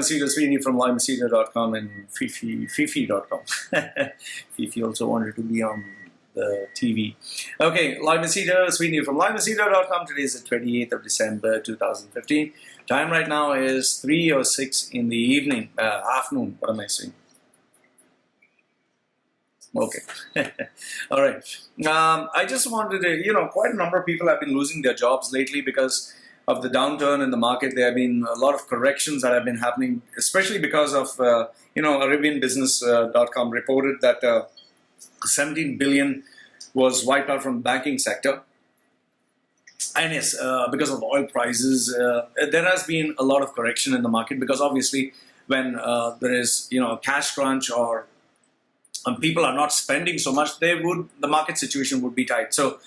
Machedo, Sweeney from loymachedo.com and Fifi.com. Fifi also wanted to be on the TV. Okay, Loy Machedo, Sweeney from loymachedo.com. Today is the 28th of December 2015. Time right now is 3 or 6 in the evening, afternoon. What am I saying? Okay. All right. I just wanted to, quite a number of people have been losing their jobs lately because of the downturn in the market. There have been a lot of corrections that have been happening, especially because of, ArabianBusiness.com reported that 17 billion was wiped out from the banking sector. And yes, because of oil prices, there has been a lot of correction in the market because obviously when there is, a cash crunch or people are not spending so much, the market situation would be tight. So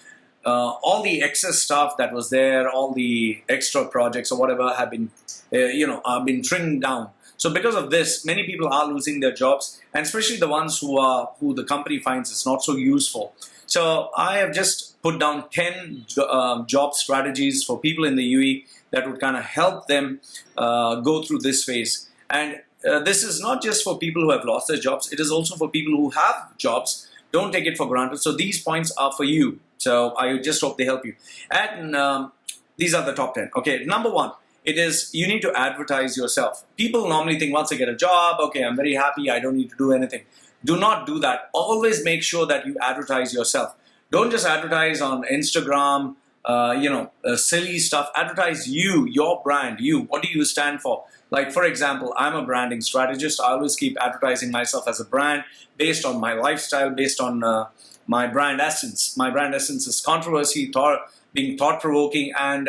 all the excess stuff that was there, all the extra projects or whatever have been, been trimmed down. So because of this, many people are losing their jobs, and especially the ones who the company finds is not so useful. So I have just put down 10 job strategies for people in the UAE that would kind of help them go through this phase. And this is not just for people who have lost their jobs, it is also for people who have jobs. Don't take it for granted. So these points are for you. So I just hope they help you. And these are the top 10. Okay, number 1, it is you need to advertise yourself. People normally think once I get a job, okay, I'm very happy, I don't need to do anything. Do not do that. Always make sure that you advertise yourself. Don't just advertise on Instagram, silly stuff. Advertise you, your brand, you. What do you stand for? Like, for example, I'm a branding strategist. I always keep advertising myself as a brand based on my lifestyle, based on my brand essence. My brand essence is controversy, being thought-provoking, and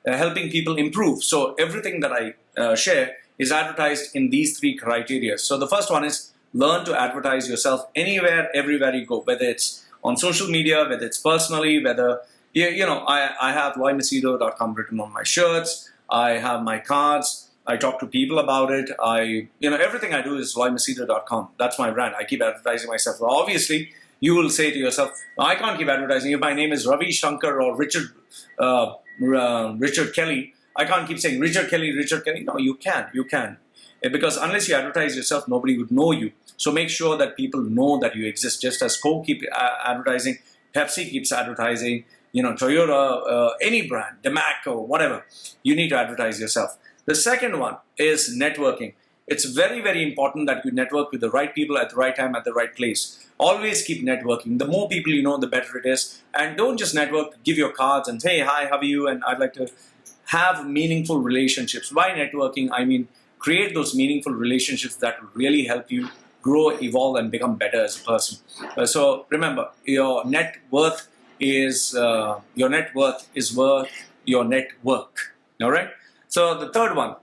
helping people improve. So everything that I share is advertised in these 3 criteria. So the first one is learn to advertise yourself anywhere, everywhere you go, whether it's on social media, whether it's personally, whether, I have loymachedo.com written on my shirts, I have my cards, I talk to people about it, everything I do is loymachedo.com. That's my brand. I keep advertising myself. Well, obviously, you will say to yourself, I can't keep advertising. If my name is Ravi Shankar or Richard Kelly, I can't keep saying Richard Kelly. No, you can. Because unless you advertise yourself, nobody would know you. So make sure that people know that you exist. Just as Coke keeps advertising, Pepsi keeps advertising, Toyota, any brand, Demaco, whatever. You need to advertise yourself. The second one is networking. It's very, very important that you network with the right people at the right time, at the right place. Always keep networking. The more people you know, the better it is. And don't just network, give your cards and say, hey, hi, how are you? And I'd like to have meaningful relationships. By networking, I mean create those meaningful relationships that will really help you grow, evolve, and become better as a person. So remember, your net worth is worth your network. All right. So the third one,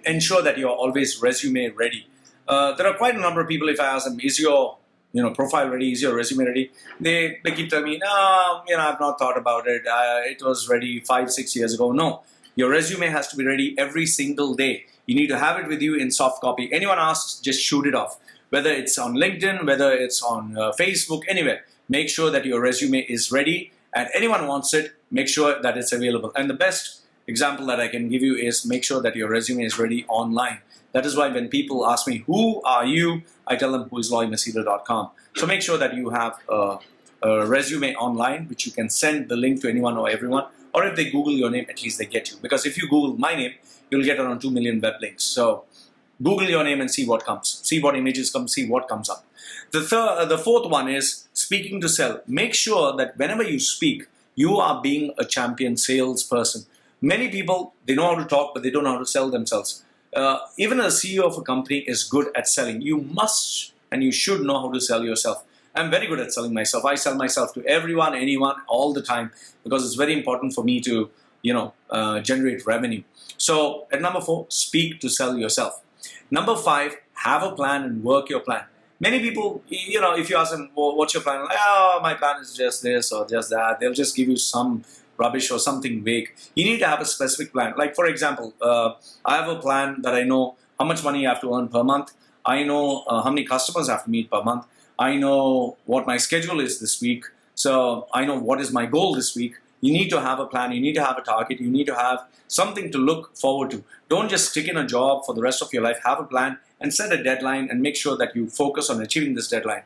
ensure that you're always resume ready. There are quite a number of people. If I ask them, is your profile ready? Is your resume ready? They keep telling me, no, I've not thought about it. It was ready 5-6 years ago. No, your resume has to be ready every single day. You need to have it with you in soft copy. Anyone asks, just shoot it off. Whether it's on LinkedIn, whether it's on Facebook, anywhere. Make sure that your resume is ready, and anyone wants it, make sure that it's available. And the best example that I can give you is make sure that your resume is ready online. That is why when people ask me, who are you? I tell them, who is loymachedo.com. So make sure that you have a resume online, which you can send the link to anyone or everyone. Or if they Google your name, at least they get you. Because if you Google my name, you'll get around 2 million web links. So Google your name and see what comes. See what images come, see what comes up. The fourth one is speaking to sell. Make sure that whenever you speak, you are being a champion salesperson. Many people, they know how to talk, but they don't know how to sell themselves. Even a CEO of a company is good at selling. You must and you should know how to sell yourself. I'm very good at selling myself. I sell myself to everyone, anyone, all the time, because it's very important for me to, generate revenue. So at number 4, speak to sell yourself. Number 5, have a plan and work your plan. Many people, if you ask them, well, what's your plan? Like, oh, my plan is just this or just that. They'll just give you some rubbish or something vague. You need to have a specific plan. Like, for example, I have a plan that I know how much money I have to earn per month. I know how many customers I have to meet per month. I know what my schedule is this week. So I know what is my goal this week. You need to have a plan. You need to have a target. You need to have something to look forward to. Don't just stick in a job for the rest of your life. Have a plan and set a deadline and make sure that you focus on achieving this deadline.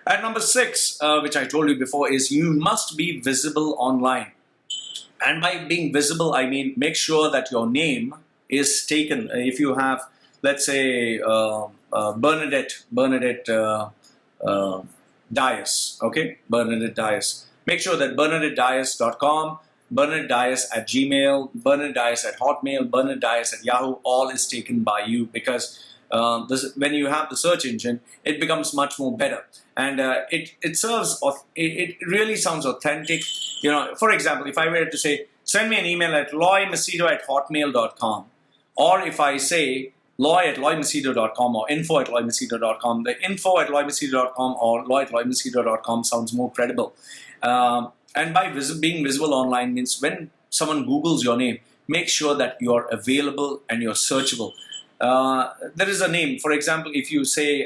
And number 6, which I told you before, is you must be visible online. And by being visible, I mean make sure that your name is taken. If you have, let's say, Bernadette Dias, okay? Bernadette Dias. Make sure that BernadetteDias.com, Bernadette Dias at Gmail, Bernadette Dias at Hotmail, Bernadette Dias at Yahoo, all is taken by you, because when you have the search engine, it becomes much more better. And it really sounds authentic. You know, for example, if I were to say, send me an email at loymachedo@hotmail.com, or if I say loy@loymachedo.com or info@loymachedo.com, the info@loymachedo.com or loy@loymachedo.com sounds more credible. And by being visible online means when someone Googles your name, make sure that you're available and you're searchable. There is a name, for example, if you say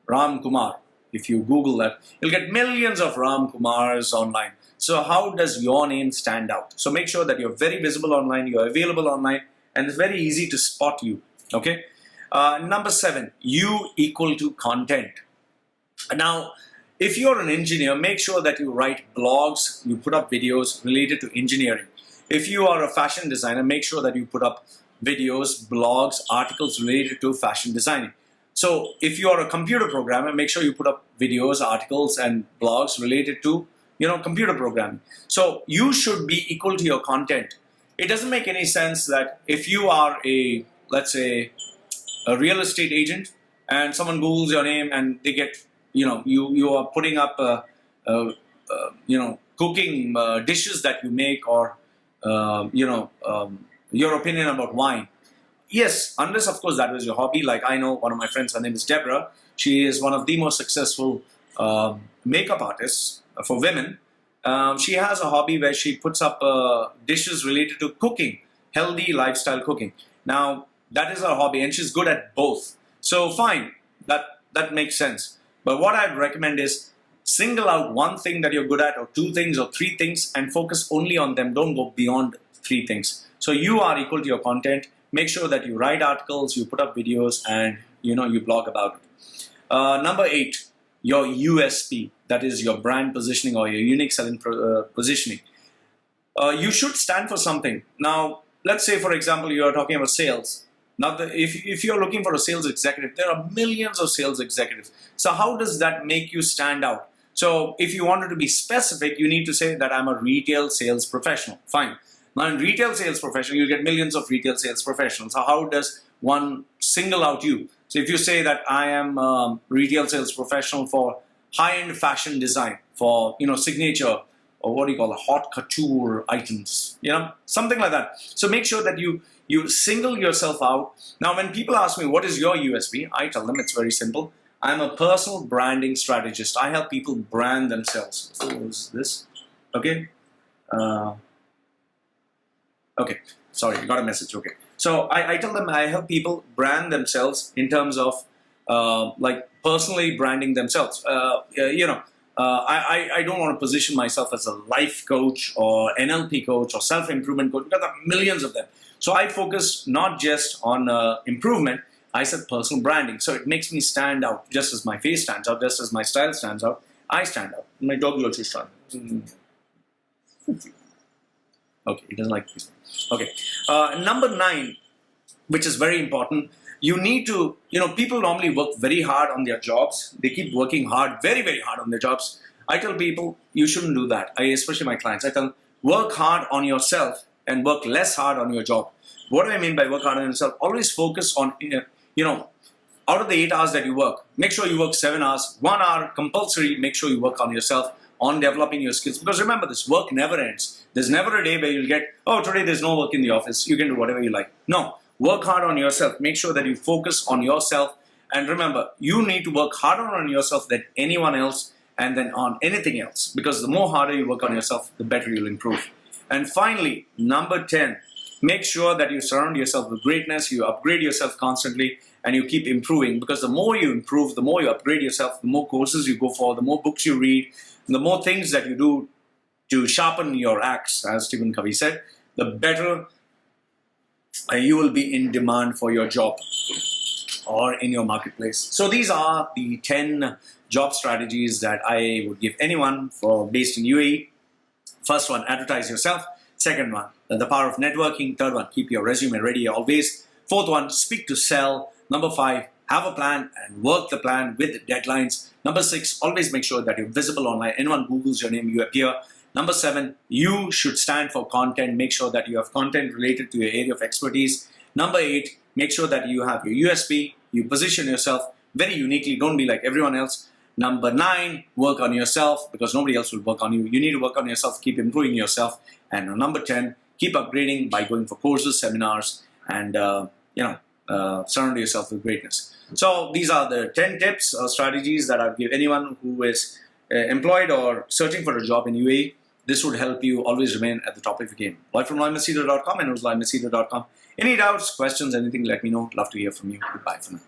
Ram Kumar, if you Google that, you'll get millions of Ram Kumars online. So how does your name stand out? So make sure that you're very visible online, you're available online, and it's very easy to spot you. Okay. Number 7, you equal to content. Now, if you're an engineer, make sure that you write blogs, you put up videos related to engineering. If you are a fashion designer, make sure that you put up videos, blogs, articles related to fashion designing. So if you are a computer programmer, make sure you put up videos, articles, and blogs related to, computer programming. So you should be equal to your content. It doesn't make any sense that if you are let's say, a real estate agent, and someone Googles your name and they get, you are putting up, cooking dishes that you make, or, your opinion about wine. Yes, unless of course that was your hobby. Like I know one of my friends, her name is Deborah. She is one of the most successful makeup artists for women. She has a hobby where she puts up dishes related to cooking, healthy lifestyle cooking. Now that is her hobby, and she's good at both. So fine, that makes sense. But what I'd recommend is single out one thing that you're good at, or 2 things, or 3 things, and focus only on them. Don't go beyond 3 things. So you are equal to your content. Make sure that you write articles, you put up videos, and you blog about it. Number 8, your USP, that is your brand positioning or your unique selling positioning. You should stand for something. Now, let's say, for example, you are talking about sales. Now, if you're looking for a sales executive, there are millions of sales executives. So how does that make you stand out? So if you wanted to be specific, you need to say that I'm a retail sales professional. Fine. Now, in retail sales professional, you get millions of retail sales professionals. So how does one single out you? So if you say that I am a retail sales professional for high-end fashion design, for signature, or what do you call it, haute couture items, something like that. So make sure that you single yourself out. Now, when people ask me, what is your USP? I tell them it's very simple. I'm a personal branding strategist. I help people brand themselves. What is this? Okay. Okay. Sorry, I got a message. Okay. So I tell them I help people brand themselves in terms of like personally branding themselves. I don't want to position myself as a life coach or NLP coach or self-improvement coach, because there are millions of them. So I focus not just on improvement, I said personal branding. So it makes me stand out, just as my face stands out, just as my style stands out, I stand out. My dog will also stand out. Okay, he doesn't like this. Okay. Number 9, which is very important. You need to, people normally work very hard on their jobs. They keep working hard, very, very hard on their jobs. I tell people, you shouldn't do that. Especially my clients. I tell them, work hard on yourself and work less hard on your job. What do I mean by work hard on yourself? Always focus on, out of the 8 hours that you work, make sure you work 7 hours, 1 hour compulsory, make sure you work on yourself, on developing your skills. Because remember this, work never ends. There's never a day where you'll get, oh, today there's no work in the office. You can do whatever you like. No, work hard on yourself. Make sure that you focus on yourself. And remember, you need to work harder on yourself than anyone else, and then on anything else. Because the more harder you work on yourself, the better you'll improve. And finally, number 10, make sure that you surround yourself with greatness, you upgrade yourself constantly, and you keep improving. Because the more you improve, the more you upgrade yourself, the more courses you go for, the more books you read, and the more things that you do to sharpen your axe, as Stephen Covey said, the better you will be in demand for your job or in your marketplace. So these are the 10 job strategies that I would give anyone based in UAE. First one, advertise yourself. Second one, the power of networking. Third one, keep your resume ready always. Fourth one, speak to sell. Number 5, have a plan and work the plan with deadlines. Number 6, always make sure that you're visible online. Anyone Googles your name, you appear. Number 7, you should stand for content. Make sure that you have content related to your area of expertise. Number 8, make sure that you have your USP. You position yourself very uniquely. Don't be like everyone else. Number 9, work on yourself, because nobody else will work on you. You need to work on yourself, keep improving yourself. And number 10, keep upgrading by going for courses, seminars, and surround yourself with greatness. So these are the 10 tips or strategies that I'll give anyone who is employed or searching for a job in UAE. This would help you always remain at the top of your game. Loy from loymachedo.com and it was loymachedo.com. Any doubts, questions, anything, let me know. Love to hear from you. Goodbye for now.